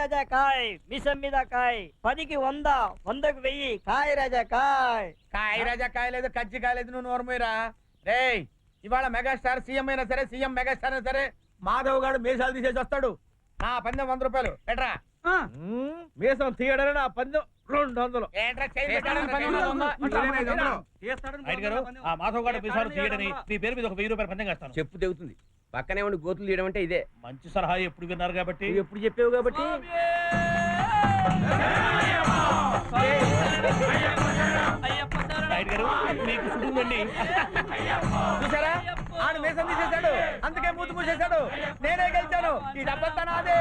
రాజా కాయ్, మిసం మీద కాయ్, 10కి 100, 100కి 1000, కాయ్ రాజా కాయ్. కాయ రాజా కాయలేదు, కజ్జి కాయలేదు, నువ్వు నోరుమోయరా. రేయ్, ఇవాళ మెగాస్టార్ సీఎం అయినా సరే, సీఎం మెగాస్టార్ అయినా సరే, మాధవ్ గారు మీసాలు తీసేసి వస్తాడు. నా పందెం 100 రూపాయలు ఎట్రా. మీసం తీయడమే నా పందెం 200. మాధవ్ గారు మీసాలు తీయడని మీ పేరు మీద 1000 రూపాయలు పందెం చేస్తాను. చెప్పు తెగుతుంది. పక్కనే ఉండి గోతులు తీయడం అంటే ఇదే. మంచి సలహా ఎప్పుడు విన్నారు కాబట్టి. ఎప్పుడు చెప్పావు కాబట్టి. నాయుడు గారు మీకు సుడుందండి. చూసారా, ఆడు మీసం తీసేశాడు, అందుకే మూతి మూసేశాడు. నేనే గెలిచాను, ఈ డబ్బంతా నాదే.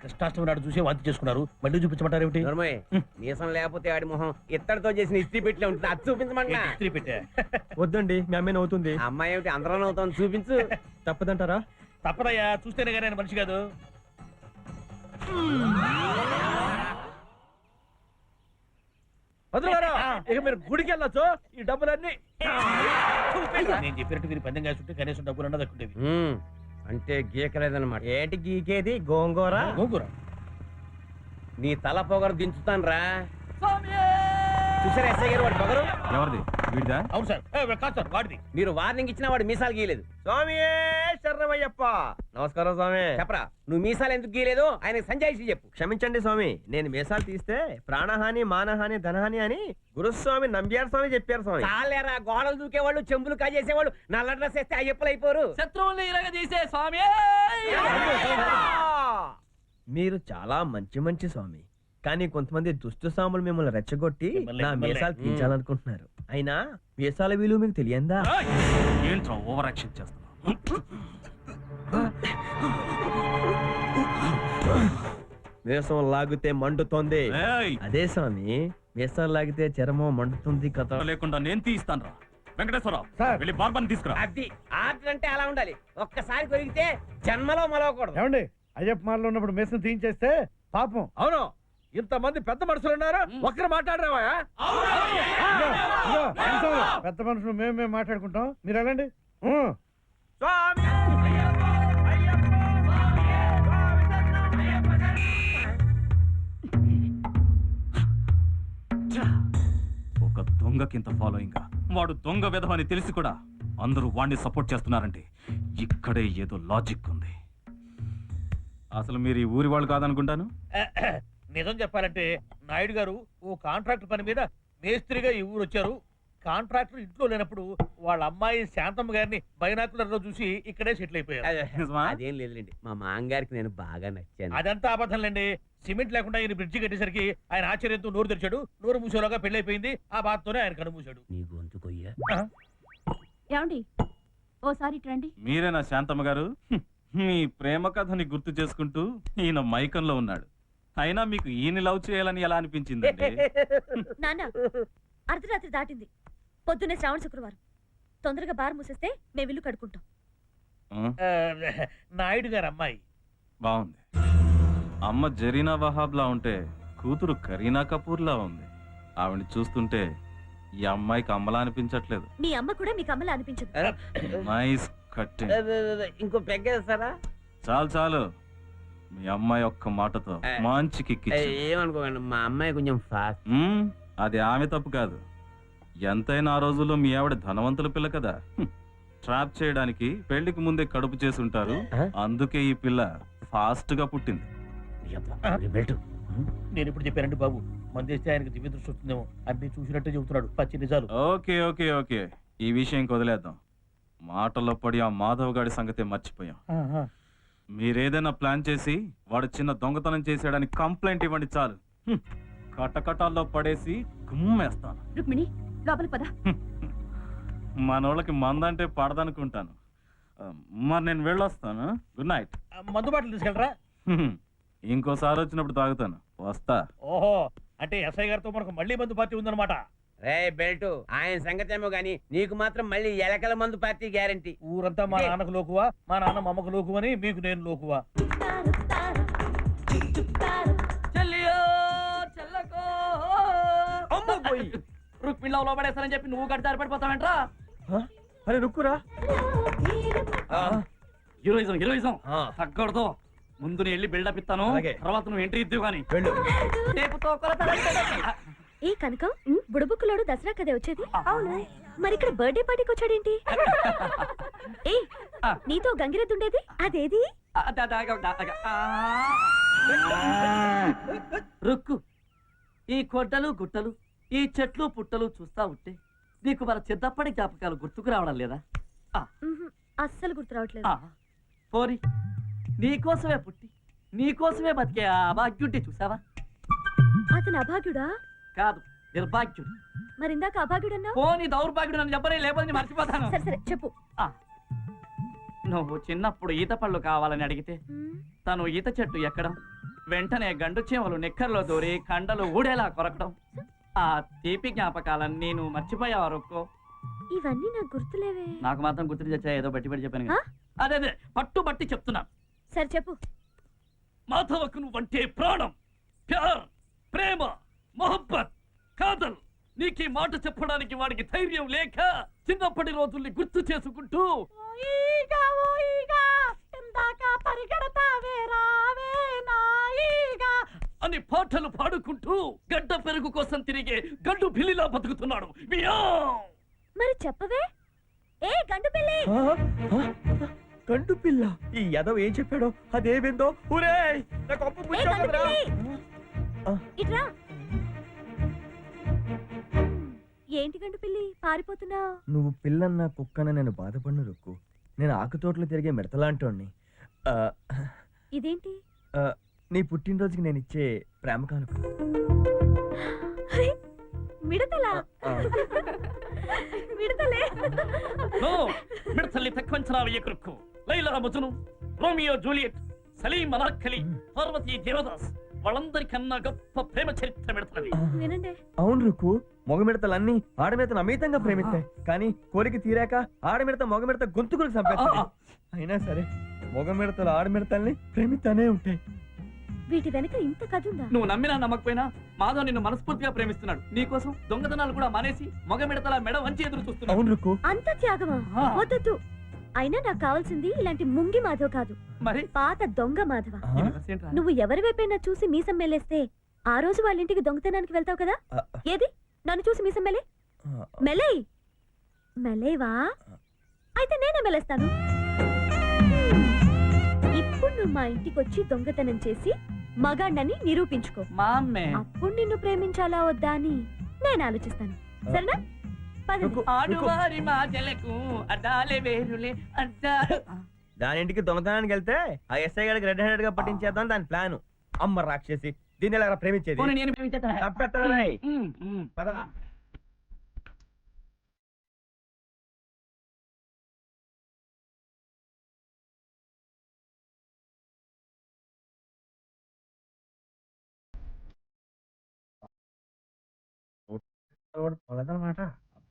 కృష్ణాష్టమి నాడు చూసే వాంతి చేసుకున్నారు, మళ్ళీ చూపించమంటారు ఏమిటి? మీసం లేకపోతే ఆడి మొహం ఇత్తడితో చేసిన ఇస్త్రీ పెట్టిలో ఉంటుంది, అది చూపించమంటా. ఇస్త్రీ పెట్టా. వద్దండి, మీ అమ్మాయి నవ్వుతుంది. అమ్మాయి ఏమిటి అందరం అవుతుంది, చూపించు. తప్పదంటారా? తప్పదయ్యా, చూస్తేనే కానీ ఆయన మనిషి కాదు. ఇక మీరు గుడికి వెళ్ళొచ్చు. ఈ డబ్బులన్నీ నేను చెప్పినట్టు మీరు పందెం కాసుంటే కనీసం డబ్బులు దక్కుండేవి. అంటే గీకలేదన్నమాట. ఏంటి గీకేది? గోంగూర. గోంగూర నీ తల పొగరు దించుతాను రా. చూసారా ఎస్ఐ గారు వాడి పొగరు? ఎవరిది? వీడిదా? అవును సార్. కాదు సార్, వాడిది. మీరు వార్నింగ్ ఇచ్చినా వాడు మీసాలు గీయలేదు. స్వామి శరణమయ్యప్ప. నమస్కారం స్వామి. చెప్పరా, నువ్వు మీసాలు ఎందుకు గీయలేదు ఆయనకి సంజాయిషి చెప్పు. క్షమించండి స్వామి, నేను మీసాలు తీస్తే ప్రాణహాని మానహాని ధనహాని అని గురుస్వామి నంబ్యార్ స్వామి చెప్పారు స్వామి. చాలేరా, గోడలు దూకేవాళ్ళు, చెంబులు కాజేసేవాళ్ళు నల్ల డ్రెస్ వేస్తే అయ్యప్పలు అయిపోరు. శత్రువుల్ని ఇలాగ తీసే స్వామి. మీరు చాలా మంచి మంచి స్వామి, కానీ కొంతమంది దుష్ట స్వాములు మిమ్మల్ని రెచ్చగొట్టి నా మీసాలు తీయించాలనుకుంటున్నారు. అయినా మీసాల విలువ మీకు తెలియందా? ఏంట్రా ఓవర్ యాక్షన్ చేస్తున్నావు? మీసం లాగితే మండుతోంది. అదే స్వామి, మీసాలు లాగితే చర్మం మండుతుంది కదా. లేకుండా నేను తీయిస్తాను రా. వెంకటేశ్వరరావు, వెళ్ళి బార్బన్ తీసుకురా. అది ఆర్డర్ అంటే అలా ఉండాలి. ఒక్కసారి కొరిగితే జన్మలో మలవకూడదు. ఏమండి, అయ్యప్ప మాలలో ఉన్నప్పుడు మీసం తీయించేస్తే పాపం. అవును, ఇంతమంది పెద్ద మనుషులు ఉన్నారు, ఒక్కరు మాట్లాడరావా? పెద్ద మనుషులు మేము మాట్లాడుకుంటాం, మీరు వెళ్ళండి. ఒక దొంగకింత ఫాలోయింగ్, వాడు దొంగ విధమని తెలిసి కూడా అందరూ వాడిని సపోర్ట్ చేస్తున్నారంటే ఇక్కడే ఏదో లాజిక్ ఉంది. అసలు మీరు ఈ ఊరి వాళ్ళు కాదనుకుంటాను. నిజం చెప్పాలంటే నాయుడు గారు ఓ కాంట్రాక్టర్ పని మీద మేస్త్రిగా ఈ ఊరు వచ్చారు. కాంట్రాక్టర్ ఇంట్లో లేనప్పుడు వాళ్ళ అమ్మాయి శాంతమ్మ గారిని బైనాకులర్ లో చూసి ఇక్కడే సెటిల్ అయిపోయారు. అదేం లేదులేండి, మా మాంగారికి నేను బాగా నచ్చాను. అదంతా అబద్ధంలేండి. సిమెంట్ లేకుండా ఈయన బ్రిడ్జి కట్టేసరికి ఆయన ఆశ్చర్యంతో నోరు తెరిచాడు. నోరు మూసేలోగా పెళ్లి అయిపోయింది. ఆ బాధతోనే ఆయన కను మూసాడు. నీ గొంతు కొయ్యా. ఏమండి ఓసారి రండి. మీరేనా శాంతమ్మ గారు? మీ ప్రేమ కథని గుర్తు చేసుకుంటూ ఈయన మైకంలో ఉన్నాడు. అయినా మీకు ఈయన లవ్ చేయాలని ఎలా అనిపించింది? నాన్న, అర్ధరాత్రి దాటింది, పొద్దున్నే శ్రావణ శుక్రవారం. తొందరగా బార్ మూసేస్తే మేము ఇల్లు కడుకుంటాం. నాయుడు గారు అమ్మాయి బాగుంది. అమ్మ జరీనా వహాబ్ లా ఉంటే కూతురు కరీనా కపూర్ లా ఉంది. ఆవిడ చూస్తుంటే ఈ అమ్మాయికి అమ్మలా అనిపించట్లేదు. మీ అమ్మ కూడా మీకు అమ్మలా అనిపించదు. Nice cutting. ఇంకో పెగ్గేస్తారా? చాలు చాలు, మీ అమ్మాయి ఒక్క మాటతో మంచి కిక్కిచ్చింది. ఏమనుకోకండి, మా అమ్మాయి కొంచెం ఫాస్ట్. అది ఆమె తప్పు కాదు. ఎంతైనా ఆ రోజుల్లో మీ ఆవిడ ధనవంతుల పిల్ల కదా. ట్రాప్ చేయడానికి పెళ్లికి ముందే కడుపు చేసుంటారు. అందుకే ఈ పిల్ల ఫాస్ట్ గా పుట్టింది. నేను ఇప్పుడు చెప్పానండి బాబు, మందేస్తే ఆయనకు దివ్య దృష్టి వస్తుందేమో. అన్ని చూసినట్టే చెబుతున్నాడు, పచ్చి నిజాలు. ఓకే ఓకే ఓకే, ఈ విషయం వదిలేద్దాం. మాటల్లో పడి ఆ మాధవ్ గాడి సంగతే మర్చిపోయాం. మీరేదైనా ప్లాన్ చేసి వాడు చిన్న దొంగతనం చేసాడని కంప్లైంట్ ఇవ్వండి చాలు. కటకటాల్లో పడేసి గుమ్మేస్తాను. రుక్మిణి, లోపలికి పద. మనోళ్ళకి మందంటే పడదనుకుంటాను. మరి నేను వెళ్ళొస్తాను. Good night. మందు బాటలు తీసుకెళ్ళరా? ఇంకోసారి వచ్చినప్పుడు తాగుతాను. వస్తా. ఓహో, అంటే ఎస్ఐ గారితో మనకు మళ్ళీ మందు పార్టీ ఉందన్నమాట. రే బెల్ట్, ఆయన సంగతి ఏమో గానీ నీకు మాత్రం మళ్ళీ ఎలకల మందు పార్టీ గ్యారంటీ. ఊరంతా మా నాన్నకు లోకువా, మా నాన్న మమ్మకు లోకువని మీకు నేను లోకువా. రుక్మిణిలో లోపడేస్తానని చెప్పి నువ్వు గడిదారి పడిపోతావేంట్రా? అరే రుక్కురా. హీరోయిజం హీరోయిజం ఆ. తగ్గకూడదు. ముందు నేను వెళ్ళి బిల్డప్ ఇస్తాను, అలాగే. తర్వాత నువ్వు ఎంట్రీ ఇద్దు కానీ. వెళ్ళు. ఏ కనుక బుడబుక్కులోడు దసరా కదే వచ్చేది. అవును, మరి ఇక్కడ బర్త్డే పార్టీకి వచ్చాడేంటి? ఏ నీతో గంగిరెద్దు ఉండేది అదేది? రుక్కు, ఈ కొండలు గుట్టలు, ఈ చెట్లు పుట్టలు చూస్తా ఉంటే నీకు మన చిన్నప్పటి జ్ఞాపకాలు గుర్తుకు రావడం లేదా? అస్సలు గుర్తు రావట్లేదు. పోరి, నీకోసమే పుట్టి నీకోసమే బతికే ఆ అభాగ్యుంటే చూసావా? అతను అభాగ్యుడా? కాదు, నిర్భాగ్యుడు. మరి ఇందాక అభాగ్యుడన్నా? పోనీ దౌర్భాగ్యుడు నన్ను చెప్పనే, లేకపోతే మర్చిపోతాను. సరే సరే చెప్పు. నువ్వు చిన్నప్పుడు ఈత పళ్ళు కావాలని అడిగితే తను ఈత చెట్టు ఎక్కడం, వెంటనే గండు చీమలు నిక్కర్లో దూరి కండలు ఊడేలా కొరకడం, ఆ తీపి జ్ఞాపకాలన్నీ నువ్వు మర్చిపోయావు రుక్కో. ఇవన్నీ నాకు గుర్తులేవే. నాకు మాత్రం గుర్తు తెచ్చా, ఏదో బట్టి బట్టి చెప్పాను ఆ? కదా. అదే అదే పట్టుబట్టి చెప్తున్నా. సరే చెప్పు. మాధవకు నువ్వంటే ప్రాణం, ప్యార్, ప్రేమ, మొహబ్బత్, కాదల్. నీకీ మాట చెప్పడానికి వాడికి ధైర్యం లేక చిన్నప్పటి రోజుల్ని గుర్తు చేసుకుంటూ అని పాటలు పాడుకుంటూ గడ్డ పెరుగు కోసం తిరిగే గడ్డు పిల్లిలా బతుకుతున్నాడు. మరి చెప్పవే. ఏ గండు పిల్లి, కండు పిల్ల ఈ యదవ్ ఏం చెప్పాడో అదేమిందో. ఊరే నాకు అప్పు ఏ పుచ్చావు గండు కదరా. పిల్లి, ఇట్రా. ఏంటి గండు పిల్లి పారిపోతున్నావు? నువ్వు పిల్లన్న కుక్కన నేను బాధపడిన రుక్కు. నేను ఆకుతోటలో తిరిగే మిడతలాంటోడిని. ఇదేంటి? నీ పుట్టినరోజుకి నేను ఇచ్చే ప్రేమ కానుక. మిడతలా? మిడతలే. మిడతల్ని తక్కువ అంచనా వేయకురుక్కు. లైలా మజ్ను, రోమియో జూలియట్, సలీం అనార్కలి, పార్వతీ దేవదాస్ వాళ్ళందరికన్నా గొప్ప ప్రేమ చరిత్ర మిడతలది. వినండి. అవును రుక్కు, మగ మిడతలన్నీ ఆడమిడతను అమితంగా ప్రేమిస్తాయి. కానీ కోరిక తీరాక ఆడమిడత మగ మిడత గొంతుకులకు చంపేస్తాయి. అయినా సరే మగ మిడతలు ఆడమిడతల్ని ప్రేమిస్తానే ఉంటాయి. వీటి వెనక ఇంత కథ ఉందా? నువ్వు నమ్మినా నమ్మకపోయినా మాధవ్ నిన్ను మనస్ఫూర్తిగా ప్రేమిస్తున్నాడు. నీకోసం దొంగతనాలు కూడా మానేసి మగ మిడతల మెడ వంచి ఎదురు చూస్తున్నాడు. అవును రుక్కు. అంత త్యాగమా? వద్దొద్దు. అయినా నాకు కావాల్సింది ఇలాంటి ముంగి మాధవ్ కాదు, మరి పాత దొంగ మాధవ. ఏంట్రా? నువ్వు ఎవరి వైపైనా చూసి మీసం మెల్లేస్తే ఆ రోజు వాళ్ళ ఇంటికి దొంగతనానికి వెళ్తావు కదా. ఏది నన్ను చూసి మీసం మెలే. మెలే మెలేవా? అయితే నేనే మెలేస్తాను. ఇప్పుడు నువ్వు మా ఇంటికి వచ్చి దొంగతనం చేసి మగాణ్ణని నిరూపించుకో. మా అమ్మే అప్పుడు నిన్ను ప్రేమించాలా వద్దా అని నేను ఆలోచిస్తాను. సరేనా? పదండి. ఆడువారి మాటలకు అడ్డాలే వేరులే అడ్డా. దాని ఇంటికి దొంగతనానికి వెళ్తే ఆ ఎస్ఐ గారికి రెడ్ హ్యాండెడ్ గా పట్టించేద్దాం దాని ప్లాన్. అమ్మ రాక్షసి, దీన్ని ఎలా ప్రేమించేది? పోనీ నేను ప్రేమించేస్తాను. చంపేస్తాను. పద.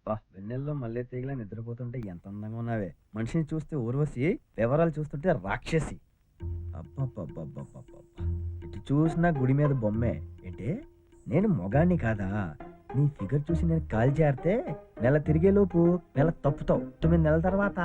అబ్బా, వెన్నెల్లో మళ్ళీ తీగలా నిద్రపోతుంటే ఎంత అందంగా ఉన్నావే. మనిషిని చూస్తే ఊర్వశి, వివరాలు చూస్తుంటే రాక్షసి. అబ్బబ్బబ్బబ్బబ్బబ్బ, ఇటు చూసినా గుడి మీద బొమ్మే. ఏంటే నేను మొగాన్ని కాదా? నీ ఫిగర్ చూసి నేను కాల్ చేరితే నెల తిరిగేలోపు నెల తప్పుతావు. 9 నెలల తర్వాత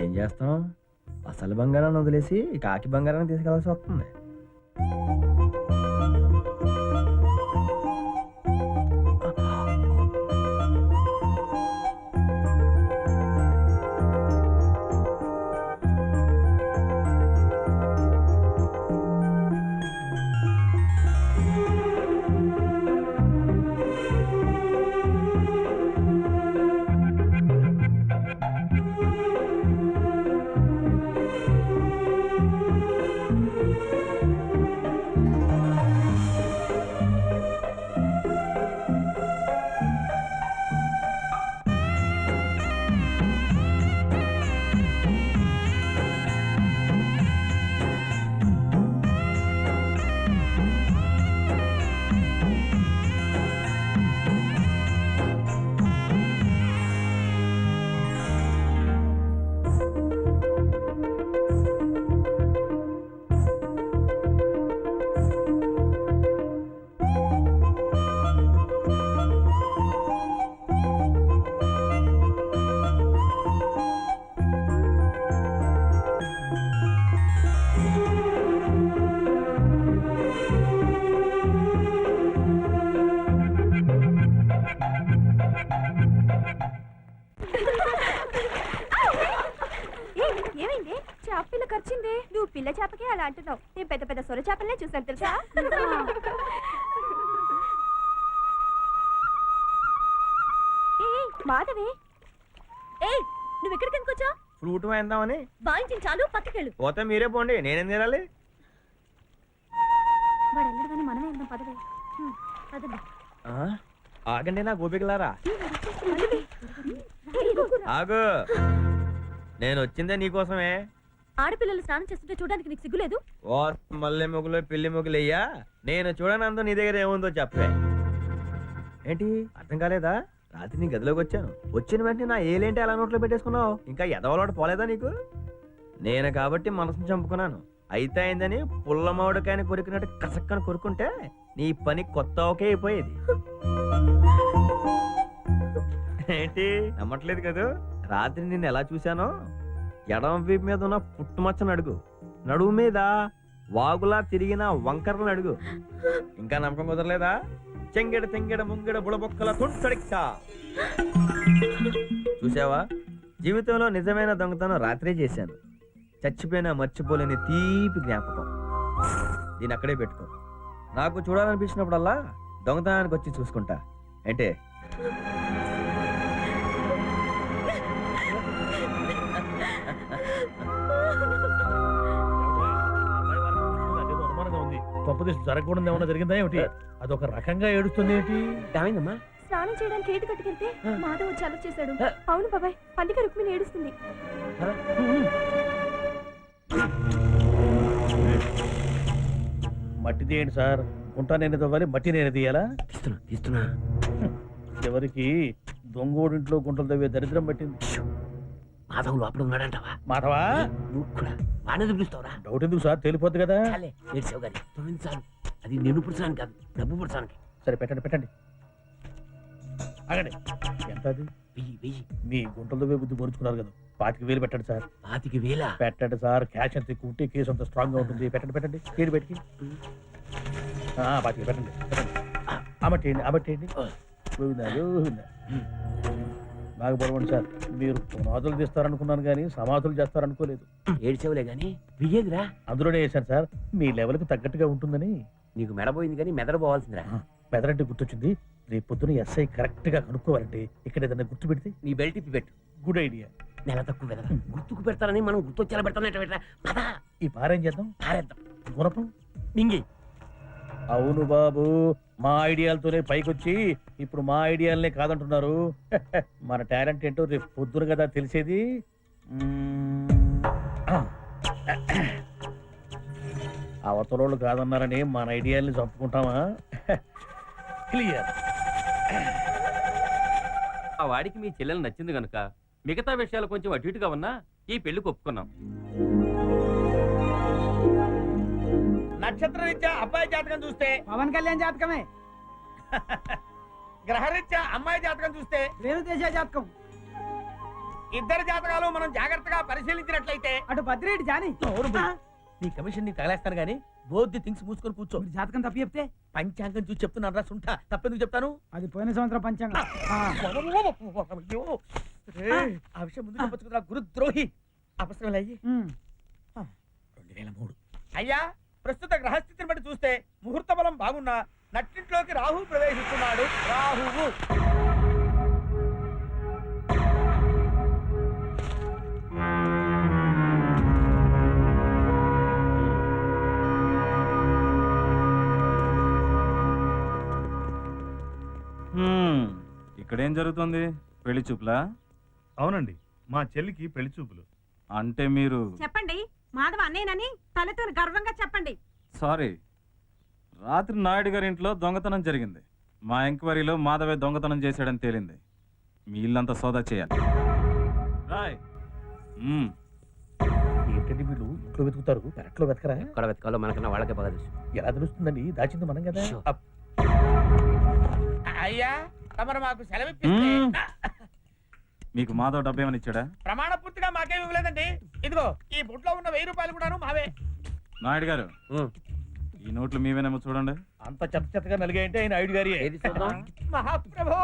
ఏం చేస్తాం? అసలు బంగారాన్ని వదిలేసి కాకి బంగారాన్ని తీసుకెళ్లాల్సి వస్తుంది. ఖర్చింది. నువ్వు పిల్ల చేపకే అలా అంటున్నావు. నేను పెద్ద పెద్ద సొర చేపలనే చూసాను తెలుసా. మాధవి, ఏయ్ నువ్వు ఎక్కడికి ఎందుకు వచ్చావు? ఫ్రూట్ వేద్దామని. వాయించిన చాలు, పక్కకెళ్ళు. పోతే మీరే పోండి, నేనేం తినాలి? వాడు వెళ్ళడు కానీ మనమే వెళ్దాం, పదవే. పదండి. ఆగండి నా గోపికలారా. ఆగు, నేను వచ్చిందే నీకోసమే. ఆడపిల్లలు స్నానం చేస్తుంటే చూడడానికి నీకు సిగ్గులేదు? ఓ మల్లె మొగులు పెళ్లి మొగులయ్యా, నేను చూడనందు నీ దగ్గర ఏముందో చెప్పే. ఏంటి అర్థం కాలేదా? రాత్రి నీ గదిలోకి వచ్చాను, వచ్చిన వెంటనే నా ఏలేంటి అలా నోట్లో పెట్టేసుకున్నావు? ఇంకా ఎదవలోట పోలేదా నీకు? నేను కాబట్టి మనసును చంపుకున్నాను. అయితే అయిందని పుల్ల మామిడికాయని కొరికినట్టు కసక్కని కొరుకుంటే నీ పని కొత్త ఒకే అయిపోయేది. ఏంటి నమ్మట్లేదు కదా? రాత్రి నిన్ను ఎలా చూశానో ఎడమ వీపు మీద ఉన్న పుట్టుమచ్చను అడుగు, నడుము మీద వాగులా తిరిగిన వంకరలను అడుగు. ఇంకా నమ్మకం కుదరలేదా? చెంగెడ తెంగెడ ముంగెడ బుడబొక్కల తుంటడిక్కా. చూసావా, జీవితంలో నిజమైన దొంగతనం రాత్రే చేశాను. చచ్చిపోయినా మర్చిపోలేని తీపి జ్ఞాపకం. దీన్ని అక్కడే పెట్టుకో. నాకు చూడాలనిపించినప్పుడల్లా దొంగతనానికి వచ్చి చూసుకుంటా. అంటే కొంపదీసి జరగకూడదు ఏమన్నా జరిగిందా ఏమిటి? అదొక రకంగా ఏడుస్తుంది ఏంటి? ఏమైందమ్మా? స్నానం చేయడానికి ఏటు కట్టుకెళ్తే మాధవ్ వచ్చి అలర్ట్ చేశాడు. అవును బాబాయ్, పండుగ రుక్మిణి ఏడుస్తుంది. మట్టి తీయండి సార్. గుంట నేను తవ్వాలి, మట్టి నేను తీయాలా? తీస్తున్నా. ఎవరికి దొంగోడింట్లో గుంటలు తవ్వే దరిద్రం పట్టింది. మాధవ్ లోపల ఉన్నాడంటావా? మాధవా, నువ్వు కూడా వాడిని పిలుస్తావురా? డౌట్ ఎందుకు సార్, తేలిపోద్ది కదా. చాలు, అది నిన్ను పుడుచాను కాదు, డబ్బు పుడుచానికి. సరే పెట్టండి పెట్టండి. ఆగండి. ఎంత అది? 1000. మీ గుంటలు తవ్వే బుద్ధి పొరుచుకున్నారు కదా, 25,000 పెట్టండి సార్. 25,000? పెట్టండి సార్, క్యాష్ అంత ఎక్కువ ఉంటే కేసు అంత స్ట్రాంగ్ గా ఉంటుంది. పెట్టండి పెట్టండి, ఏడు పెట్టి 25 పెట్టండి పెట్టండి. అమట్టేయండి అమట్టేయండి. బాగా పొడవండి సార్. మీరు పునాదులు తీస్తారనుకున్నాను కానీ సమాధులు చేస్తారనుకోలేదు. ఏడ్చేవులే గాని బియ్యేదిరా. అందులోనే వేశాను సార్, మీ లెవెల్కి తగ్గట్టుగా ఉంటుందని. నీకు మెడపోయింది కానీ మెదడు పోవాల్సిందిరా. మెదడంటే గుర్తొచ్చింది, రేపు పొద్దున ఎస్ఐ కరెక్ట్ గా కనుక్కోవాలంటే ఇక్కడ ఏదైనా గుర్తు పెడితే. నీ బెల్ట్ ఇప్పి పెట్టు. Good idea. నెల తక్కువ వెదరా, గుర్తుకు పెడతారని మనం గుర్తొచ్చేలా పెడతాం. ఈ పారేం చేద్దాం? పారేద్దాం. గుణపం మింగి. అవును బాబు, మా ఐడియాలతోనే పైకొచ్చి ఇప్పుడు మా ఐడియాలనే కాదంటున్నారు. మన టాలెంట్ ఏంటో రేపు పొద్దున కదా తెలిసేది. అవతలోళ్ళు కాదన్నారని మన ఐడియాల్ని చంపుకుంటామా? క్లియర్. ఆ వాడికి మీ చెల్లెలు నచ్చింది గనుక మిగతా విషయాలు కొంచెం అటు ఇటుగా ఉన్నా ఈ పెళ్లికి ఒప్పుకున్నాం. నక్షత్ర రీత్యా అబ్బాయి జాతకం చూస్తే పవన్ కళ్యాణ్ జాతకమే, గ్రహరీత్యా అమ్మాయి జాతకం చూస్తే రేణుదేశ జాతకం, ఇద్దరు జాతకాలు మనం జాగ్రత్తగా పరిశీలించినట్లయితే అటు బద్రేటి జాని. నీ కమిషన్ నీ తగలేస్తాను గానీ బోత్ ది థింగ్స్ మూసుకొని కూర్చో. మీరు జాతకం తప్పి చెప్తే పంచాంగం చూసి చెప్తున్నాను రా సుంఠ, తప్పెందుకు చెప్తాను? అది పోయిన సంవత్సరం పంచాంగం. అయ్యో, ఆ విషయం ముందు చెప్పొచ్చు కదా గురుద్రోహి. అపస్రం అయ్యి 2003. అయ్యా, ప్రస్తుత గ్రహస్థితిని బట్టి చూస్తే ముహూర్త బలం బాగున్నా నట్టింట్లోకి రాహు ప్రవేశిస్తున్నాడు. రాహువు ఇక్కడేం జరుగుతుంది? పెళ్లి చూపులా? అవునండి, మా చెల్లికి పెళ్లి చూపులు. అంటే మీరు? చెప్పండి, మాధవ అన్నేనని తలతో గర్వంగా చెప్పండి. సారీ, రాత్రి నాయుడు గారి ఇంట్లో దొంగతనం జరిగింది. మా ఎంక్వైరీలో మాధవే దొంగతనం చేశాడని తేలింది. మీ ఇల్లంతా సోదా చేయాలి. రాయ్. ఏంటండి వీళ్ళు ఇంట్లో వెతుకుతారు, పెరట్లో వెతకరా? ఎక్కడ వెతకాలో మనకన్నా వాళ్ళకే బాగా తెలుసు. ఎలా తెలుస్తుందండి? దాచింది మనం కదా. అయ్యా, తమరు మాకు సెలవిప్పిస్తే. మీకు మాధవ్ డబ్బు ఏమని ఇచ్చాడా? ప్రమాణ పూర్తిగా మాకేమి ఇవ్వలేదండి. ఇదిగో ఈ బుట్లో ఉన్న 1000 రూపాయలు కూడాను మావే. నాయుడు గారు, ఈ నోట్లు మీవేనేమో చూడండి. అంత చెత్త చెత్తగా నలిగాయంటే ఆయన ఐదు గారి. ఏది చూద్దాం? మహాప్రభు,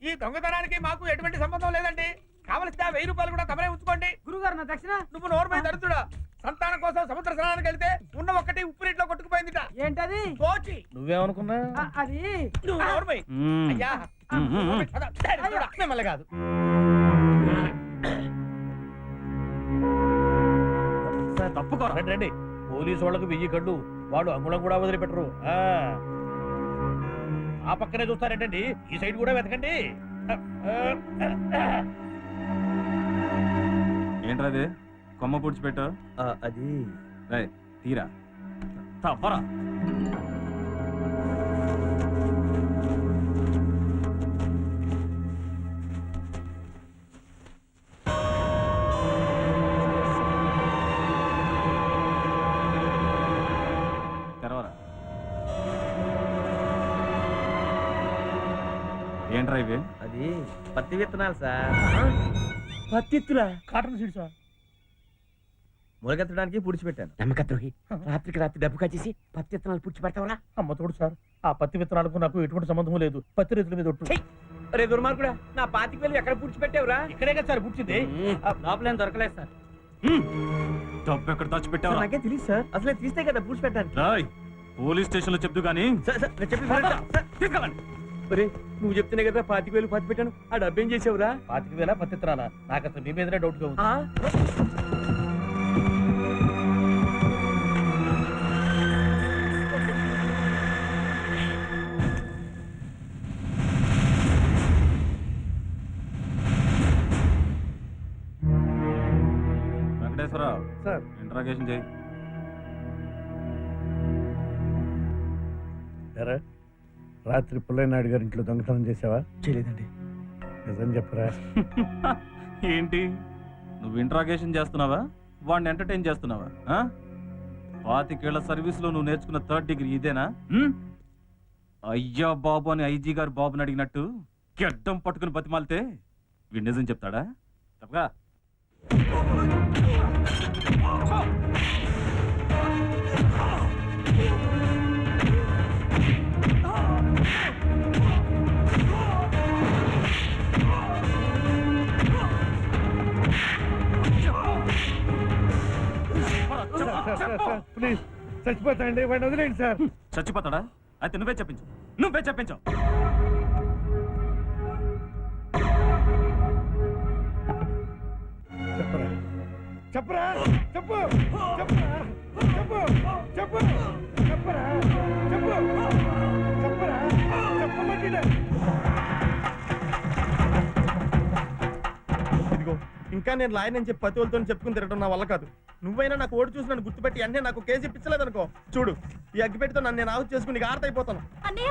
ఈ దొంగతనానికి మాకు ఎటువంటి సంబంధం లేదండి. కావలిస్తే 1000 రూపాయలు కూడా తమరే ఉంచుకోండి. గురుగారు నా దక్షిణ నువ్వు నోర్మై దరుతుడా. సంతానం కోసం సముద్ర స్నానానికి వెళ్తే ఉన్న ఒక్కటి ఉప్పు నీటిలో కొట్టుకుపోయిందిట. ఏంటది కోచి నువ్వేమనుకున్నా? అది నువ్వు నోర్మై. మ్మ్. అయ్యా మిమ్మల్ని కాదు. తప్పుకోరా. రండి రండి. పోలీసు వాళ్ళకు 1000 కళ్ళు, వాడు అంగుళం కూడా వదిలిపెట్టరు. ఆ పక్కనే చూస్తారేంటండి, ఈ సైడ్ కూడా వెతకండి. ఏంట్రది కొమ్మ పుడిచిపెట్టు. అది రేయ్, తీరా తవ్వరా. తెరవరా. ఏంట్రా ఇవి? అది పత్తి విత్తనాలు సార్. పత్తి విత్తులా? కాటన్ సీడ్సా? మొలకెత్తడానికి పుడిచిపెట్టాను. నమ్మకద్రోహి, రాత్రికి రాత్రి డబ్బు కాచేసి పత్తి విత్తనాలు పుడిచిపెడతావరా? అమ్మ తోడు సార్, ఆ పత్తి విత్తనాలకు నాకు ఎటువంటి సంబంధం లేదు. పత్తి రైతుల మీద ఒట్టు. రే దుర్మార్గుడా, నా 25,000 ఎక్కడ పుడిచిపెట్టావురా? ఇక్కడే కదా సార్ పుట్టింది. లోపలేం దొరకలేదు సార్. డబ్బు ఎక్కడ దాచిపెట్టావా? నాకే తెలియదు సార్, అసలే తీస్తే కదా పుడిచిపెట్టాను. రాయ్, పోలీస్ స్టేషన్ లో చెప్తూ గానీ నువ్వు చెప్తేనే కదా 25,000 పత్తి పెట్టాను. ఆ డబ్బు ఏం చేసావురా? 25,000 పత్తి విత్తనాలా? నాకు అసలు మీ మీదనే డౌట్ గా ఉంది. వెంకటేశ్వరరావు సార్. ఇంట్రాగేషన్ చేయి. ఎరా, రాత్రి పుల్లయ్యనాయుడు గారి ఇంట్లో దొంగతనం చేసావా? చేయలేదండి. నిజం చెప్పరా? ఏంటి, నువ్వు ఇంట్రాగేషన్ చేస్తున్నావా, వాడిని ఎంటర్టైన్ చేస్తున్నావా? 25 ఏళ్ల సర్వీస్ లో నువ్వు నేర్చుకున్న 3rd డిగ్రీ ఇదేనా? అయ్యా బాబు అని ఐజీ గారు బాబుని అడిగినట్టు గెడ్డం పట్టుకుని బతిమాలితే వీడు నిజం చెప్తాడా? తప్పగా ప్లీజ్ చచ్చిపోతాండి, వాడిని వదిలేండి సార్. చచ్చిపోతాడా? అయితే నువ్వే చెప్పించు, నువ్వే చెప్పించు. చెప్పరా చెప్పరా చెప్పు చెప్పరా చెప్పు చెప్పు చెప్పరా చెప్పు చెప్పరా చెప్పమంటే. ఇదిగో, ఇంకా నేను లాయర్ అని చెప్పి పతివులతో చెప్పుకుని తిరగడం నా వల్ల కాదు. నువ్వైనా నాకు ఓటు చూసి నన్ను గుర్తుపెట్టి అన్నీ నాకు కేసు ఇప్పించలేదు అనుకో, చూడు ఈ అగ్గిపెట్టితో నన్ను నేను ఆహుతి చేసుకుని నీకు ఆర్తైపోతాను. అన్నయ్య,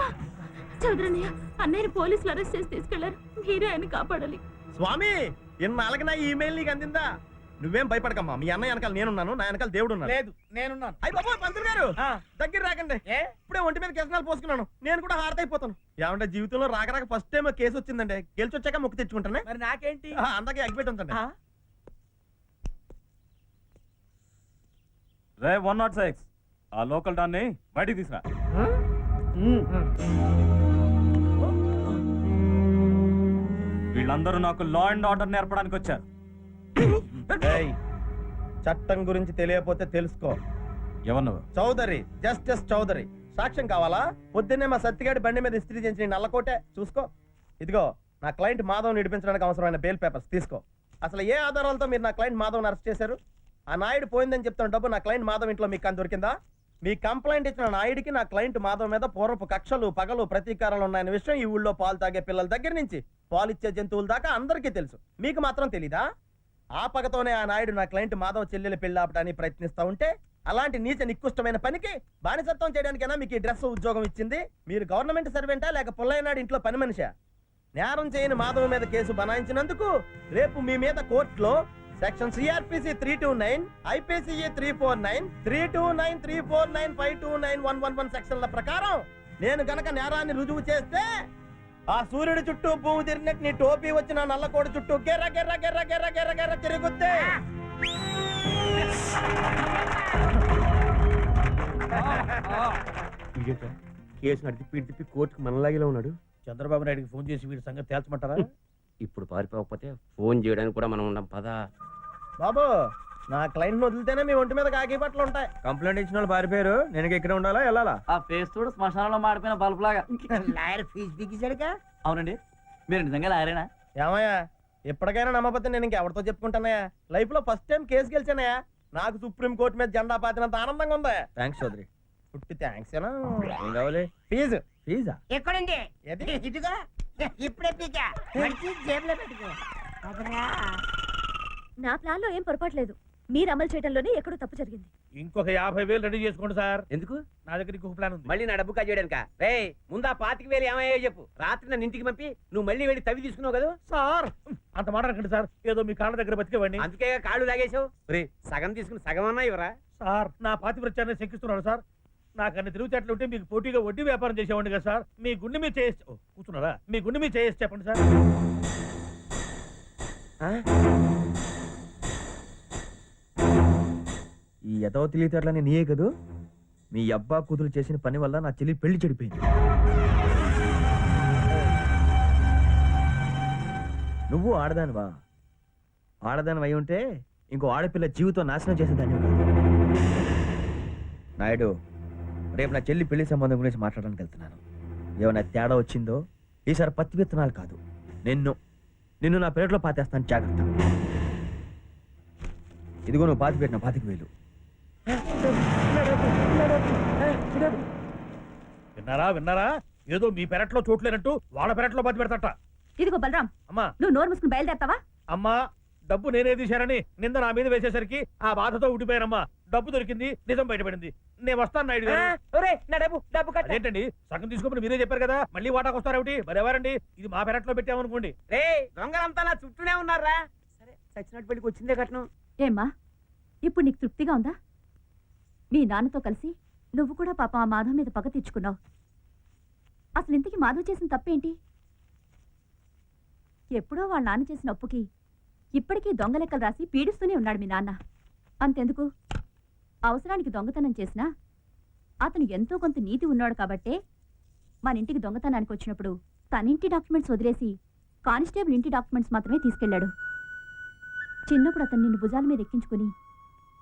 చౌదరన్నయ్య, అన్నయ్యని పోలీసులు అరెస్ట్ చేసి తీసుకెళ్లారు. మీరే ఆయన కాపాడాలి. స్వామి, ఇన్నాళ్ళకి నా ఈమెయిల్ నీకు అందిందా? నువ్వేం భయపడకమ్మా, మీ అన్న వెనకాల నేనున్నాను, నా వెనకాల దేవుడు ఉన్నాడు. లేదు, నేనున్నాను. అయ్యి బాబు పంతులు గారు, దగ్గర రాకండి. ఇప్పుడే ఒంటి మీద కెసనాలు పోసుకున్నాను, నేను కూడా హారతైపోతాను. ఏమంటే జీవితంలో రాక ఫస్ట్ టైం కేసు వచ్చిందండి, గెలిచి వచ్చాక మొక్కు తెచ్చుకుంటానే. మరి నాకేంటి? అందాకే అగ్గిపెట్టి ఉంచండి. రే 106, ఆ లోకల్ డాన్ని బయటికి తీసురా. వీళ్ళందరూ నాకు లా అండ్ ఆర్డర్ నేర్పడానికి వచ్చారు. చట్టం గురించి తెలియకపోతే తెలుసుకో. ఎవరు నువ్వు? చౌదరి, జస్టిస్ చౌదరి. సాక్ష్యం కావాలా? పొద్దున్నే మా సత్తిగాడి బండి మీద ఇస్త్రీ చేసిన నల్లకోటే చూసుకో. ఇదిగో, నా క్లయింట్ మాధవ్ నిడిపించడానికి అవసరమైన బెయిల్ పేపర్స్ తీసుకో. అసలు ఏ ఆధారాలతో మీరు నా క్లయింట్ మాధవ్ని అరెస్ట్ చేశారు? ఆ నాయుడు పోయిందని చెప్తున్న డబ్బు నా క్లయింట్ మాధవ్ ఇంట్లో మీకు అని దొరికిందా? మీ కంప్లైంట్ ఇచ్చిన నాయుడికి నా క్లయింట్ మాధవ్ మీద పూర్వపు కక్షలు, పగలు, ప్రతీకారాలు ఉన్నాయన్న విషయం ఈ ఊళ్ళో పాలు తాగే పిల్లల దగ్గర నుంచి పాలిచ్చే జంతువుల దాకా అందరికీ తెలుసు. మీకు మాత్రం తెలీదా? ఆ పగతోనే ఆ నాయుడు నా క్లయింట్ మాధవ్ చెల్లెలు పెళ్లి ఆపడానికి ప్రయత్నిస్తా ఉంటే, అలాంటి నీచ నికృష్టమైన పనికి బానిసత్వం చేయడానికైనా మీకు ఈ డ్రెస్ ఉద్యోగం ఇచ్చింది? మీరు గవర్నమెంట్ సర్వెంటా లేక పుల్లయ్యనాడు ఇంట్లో పని మనిషా? నేరం చేయని మాధవ్ మీద కేసు బనాయించినందుకు రేపు మీ మీద కోర్టులో సెక్షన్ సిఆర్పిసి 329, ఐపీసీఏ 349, 329, 349, 529, 111 సెక్షన్ల ప్రకారం నేను గనక నేరాన్ని రుజువు చేస్తే ఆ సూర్యుడి చుట్టూ భూమి తిరిగినట్టు నీ టోపీ వచ్చిన నల్లకోడి చుట్టూ గెర్ర గెర్ర గెర్ర గెర్ర గెర్ర గెర్ర తిరుగుద్దే. కేసు నడిపి తిప్పి కోర్టుకు మనలాగేలా ఉన్నాడు. చంద్రబాబు నాయుడికి ఫోన్ చేసి వీడి సంగతి తేల్చమంటారా? ఇప్పుడు పారిపోకపోతే ఫోన్ చేయడానికి కూడా మనం ఉన్నాం పదా. బాబు నా క్లయింట్ వదిలితేనే మీ ఒంటి మీద కాకి బట్టలు ఉంటాయి. కంప్లైంట్ ఇచ్చిన వాళ్ళు పారిపోయారు, నేను ఇక్కడ ఉండాలా వెళ్ళాలా? ఆ ఫేస్ చూడు శ్మశానంలో మాడిపోయిన బల్బ్ లాగా. లాయర్ ఫీజు దిగిసాడుగా. అవునండి, మీరు నిజంగా లాయరేనా? ఏమయ్యా ఎప్పటికైనా నమ్మకపోతే నేను ఇంకెవరితో చెప్పుకుంటానయ్యా? లైఫ్ లో ఫస్ట్ టైం కేసు గెలిచానయ్యా. నాకు సుప్రీం కోర్టు మీద జెండా పాతినంత ఆనందంగా ఉంది. థ్యాంక్స్ చౌదరి. పుట్టి థ్యాంక్స్ ఏనా? ఏం కావాలి? ఫీజు ఫీజా? ఎక్కడుంది? ఏది? ఇదిగో ఇప్పుడే పీకా మంచి జేబులో పెట్టుకో. అదరా. నా ప్లాన్ లో ఏం పొరపాటు లేదు. మీరు అమలు చేయడంలోనే ఎక్కడో తప్పు జరిగింది. ఇంకొక 50,000 రెడీ చేసుకోండి సార్. ఎందుకు? నా దగ్గర ఇంకొక ప్లాన్ ఉంది. మళ్ళీ నా డబ్బు కజేయడానిక? రే ముందు ఆ 25,000 ఏమయ్యో చెప్పు. రాత్రి నన్ను ఇంటికి పంపి నువ్వు మళ్ళీ వెళ్ళి తవ్వి తీసుకున్నావు కదా. సార్ అంత మాట అనకండి సార్. ఏదో మీ కాళ్ళ దగ్గర బతికేవాడిని. అందుకే కాళ్ళు లాగేశావు. రే సగం తీసుకుని సగం అన్నా ఇవరా? సార్ నా పాతివ్రత్యాన్ని శంకిస్తున్నాడు సార్. నాకు అన్ని తెలివితేటలు ఉంటే మీకు పోటీగా వడ్డీ వ్యాపారం చేసేవాడిని కదా సార్. మీ గుండె మీద చేసి కూర్చున్నారా? మీ గుండె మీద చేసి చెప్పండి సార్. ఈ ఎదవ తెలియతేటలని నీయే కదూ. మీ అబ్బా కూతురు చేసిన పని వల్ల నా చెల్లి పెళ్లి చెడిపోయింది. నువ్వు ఆడదానివా? ఆడదానివి అయి ఉంటే ఇంకో ఆడపిల్ల జీవితం నాశనం చేసేదాన్ని. నాయుడు, రేపు నా చెల్లి పెళ్లి సంబంధం గురించి మాట్లాడడానికి వెళ్తున్నాను. ఏమైనా తేడా వచ్చిందో ఈసారి పత్తి విత్తనాలు కాదు, నిన్ను నా పెరట్లో పాతేస్తాను, జాగ్రత్త. ఇదిగో నువ్వు పాతి పెట్టిన 25,000. విన్నారా? ఏదో మీ పెరట్లో చోట్లేనట్టు వాళ్ళ పెరట్లో బతి పెడతట. ఇదిగో బలరాం, అమ్మా నువ్వు నోరు మూసుకుని బయలుదేరతావా? అమ్మా డబ్బు నేనే తీశానని నింద నా మీద వేసేసరికి ఆ బాధతో ఉండిపోయానమ్మా. డబ్బు దొరికింది, నిజం బయటపడింది. నేను వస్తాను నాయుడు గారు. ఏంటండి సగం తీసుకోమని మీరే చెప్పారు కదా, మళ్ళీ వాటాకు వస్తారేమిటి? మరెవరండి? ఇది మా పెరట్లో పెట్టామనుకోండి. రే దొంగలంతా నా చుట్టూనే ఉన్నారా? సరే సచ్చినట్టు పెళ్లికి వచ్చిందే కట్నం. ఏమ్మా, ఇప్పుడు నీకు తృప్తిగా ఉందా? మీ నాన్నతో కలిసి నువ్వు కూడా పాపం ఆ మాధవ్ మీద పగ తీర్చుకున్నావు. అసలు ఇంతకీ మాధవ్ చేసిన తప్పేంటి? ఎప్పుడో వాళ్ళ నాన్న చేసిన అప్పుకి ఇప్పటికీ దొంగ లెక్కలు రాసి పీడిస్తూనే ఉన్నాడు మీ నాన్న. అంతెందుకు, అవసరానికి దొంగతనం చేసినా అతను ఎంతో కొంత నీతి ఉన్నాడు కాబట్టే మన ఇంటికి దొంగతనానికి వచ్చినప్పుడు తన ఇంటి డాక్యుమెంట్స్ వదిలేసి కానిస్టేబుల్ ఇంటి డాక్యుమెంట్స్ మాత్రమే తీసుకెళ్లాడు. చిన్నప్పుడు అతను నిన్ను భుజాల మీద ఎక్కించుకుని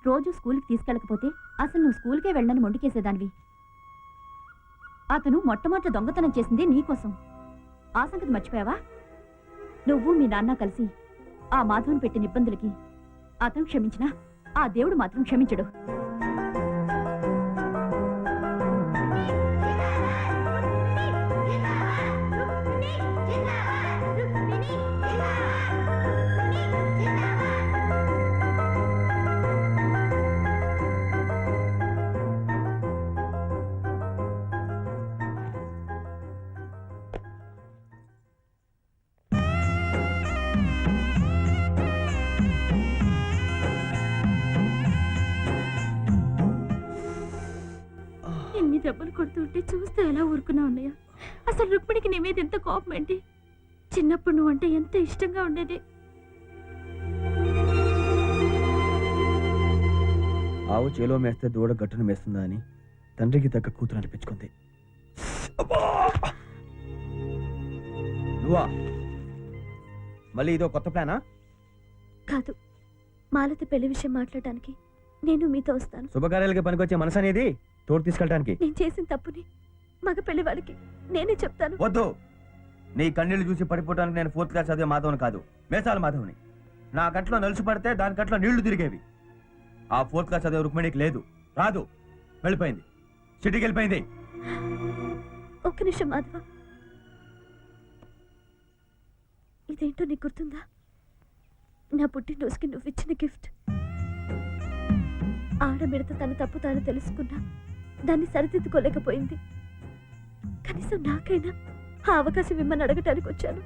రోజు స్కూల్కి తీసుకెళ్ళకపోతే అసలు నువ్వు స్కూల్కే వెళ్ళని మొండికేసేదానివి. అతను మొట్టమొదట దొంగతనం చేసింది నీకోసం. ఆ సంగతి మర్చిపోయావా? నువ్వు మీ నాన్న కలిసి ఆ మాధవన్ పెట్టిన ఇబ్బందులకి అతను క్షమించినా ఆ దేవుడు మాత్రం క్షమించడు. ఎన్ని దెబ్బలు కొడుతుంటే చూస్తే ఎలా ఊరుకున్నా ఉన్నాయా? అసలు రుక్మిణికి నీ మీద ఎంత కోపం ఏంటి? చిన్నప్పుడు నువ్వు అంటే ఎంత ఇష్టంగా ఉండేది. ఆవు చేలో మేస్తే దూడ గట్టును మేస్తుందా అని తండ్రికి తగ్గ కూతురు అనిపించుకుంది. నువ్వా? మళ్ళీ ఇదో కొత్త ప్లానా? కాదు, మాలతి పెళ్లి విషయం మాట్లాడటానికి నేను మీతో వస్తాను. శుభకార్యాలకి పనికొచ్చే మనసు అనేది తోడు తీసుకెళ్ళడానికి. నేను చేసిన తప్పుని మగ పెళ్లి వాళ్ళకి నేనే చెప్తాను. వద్దు, నీ కన్నీళ్లు చూసి పడిపోవడానికి నేను 4th క్లాస్ చదివే మాధవని కాదు, మేసాల మాధవని. నా కంట్లో నలుసు పడితే దాని కంట్లో నీళ్లు తిరిగేవి. ఆ 4th క్లాస్ చదివే రుక్మిణికి లేదు, రాదు, వెళ్ళిపోయింది, సిటీకి వెళ్ళిపోయింది. ఒక్క నిమిషం మాధవ, ఇదేంటో నీకు గుర్తుందా? నా పుట్టినరోజుకి నువ్వు ఇచ్చిన గిఫ్ట్. ఆడమిడత తన తప్పు తాను తెలుసుకున్నా దాన్ని సరిదిద్దుకోలేకపోయింది. కనీసం నాకైనా ఆ అవకాశం ఇమ్మని అడగటానికి వచ్చాను.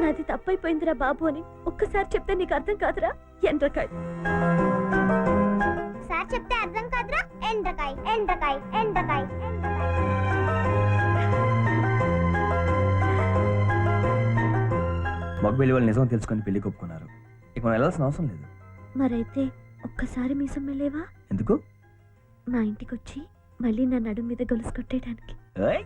నాది తప్పైపోయిందిరా బాబు అని ఒక్కసారి చెప్తే నీకు అర్థం కాదురా ఎండ్రకాయ. సార్ చెప్తే అర్థం కాదురా ఎండ్రకాయ ఎండ్రకాయ ఎండ్రకాయ. మగబెల్లి వాళ్ళు నిజం తెలుసుకొని పెళ్లి కొప్పుకున్నారు. ఇక మనం వెళ్ళాల్సిన అవసరం లేదు. మరైతే ఒక్కసారి మీసం వెళ్ళేవా? ఎందుకు? మా ఇంటికి వచ్చి మళ్ళీ నా నడుం మీద గొలుసు కొట్టేయడానికి. ఏయ్